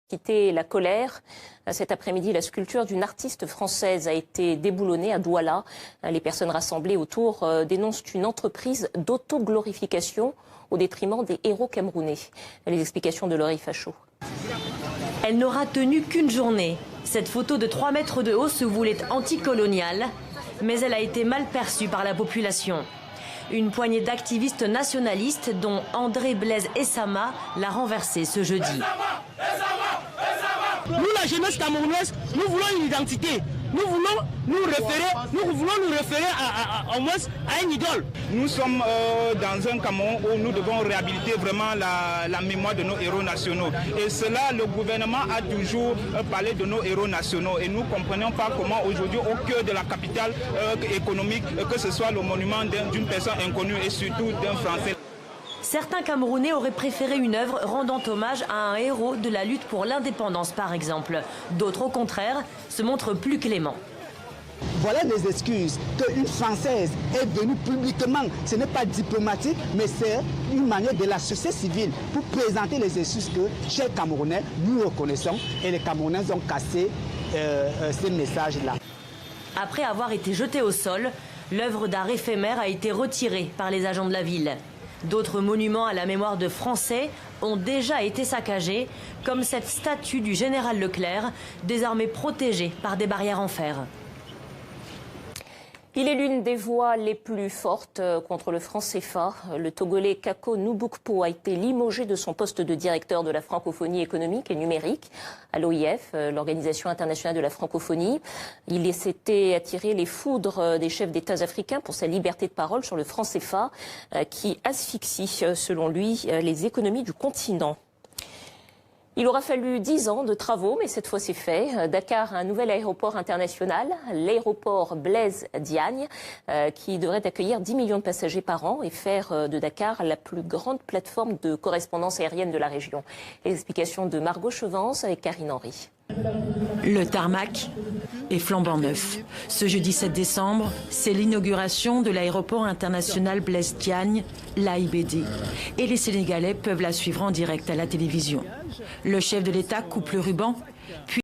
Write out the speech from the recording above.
Quitter la colère. Cet après-midi, la sculpture d'une artiste française a été déboulonnée à Douala. Les personnes rassemblées autour dénoncent une entreprise d'autoglorification au détriment des héros camerounais. Les explications de Laurie Fachot. Elle n'aura tenu qu'une journée. Cette photo de 3 mètres de haut se voulait anticoloniale, mais elle a été mal perçue par la population. Une poignée d'activistes nationalistes, dont André Blaise Essama, l'a renversée ce jeudi. Nous, la jeunesse camerounaise, nous voulons une identité. Nous voulons nous référer au moins à une idole. Nous sommes dans un Cameroun où nous devons réhabiliter vraiment la mémoire de nos héros nationaux. Et cela, le gouvernement a toujours parlé de nos héros nationaux. Et nous ne comprenons pas comment aujourd'hui, au cœur de la capitale économique, que ce soit le monument d'une personne inconnue et surtout d'un Français. Certains Camerounais auraient préféré une œuvre rendant hommage à un héros de la lutte pour l'indépendance, par exemple. D'autres, au contraire, se montrent plus cléments. Voilà les excuses qu'une Française est venue publiquement. Ce n'est pas diplomatique, mais c'est une manière de la société civile pour présenter les excuses que, chers Camerounais, nous reconnaissons et les Camerounais ont cassé ces messages-là. Après avoir été jetée au sol, l'œuvre d'art éphémère a été retirée par les agents de la ville. D'autres monuments à la mémoire de Français ont déjà été saccagés, comme cette statue du général Leclerc, désormais protégée par des barrières en fer. Il est l'une des voix les plus fortes contre le franc CFA. Le Togolais Kako Nubukpo a été limogé de son poste de directeur de la francophonie économique et numérique à l'OIF, l'Organisation internationale de la francophonie. Il s'était attiré les foudres des chefs d'État africains pour sa liberté de parole sur le franc CFA qui asphyxie, selon lui, les économies du continent. Il aura fallu 10 ans de travaux, mais cette fois c'est fait. Dakar a un nouvel aéroport international, l'aéroport Blaise Diagne, qui devrait accueillir 10 millions de passagers par an et faire de Dakar la plus grande plateforme de correspondance aérienne de la région. Explication de Margot Chevance avec Karine Henry. Le tarmac est flambant neuf. Ce jeudi 7 décembre, c'est l'inauguration de l'aéroport international Blaise Diagne, l'AIBD. Et les Sénégalais peuvent la suivre en direct à la télévision. Le chef de l'État coupe le ruban, puis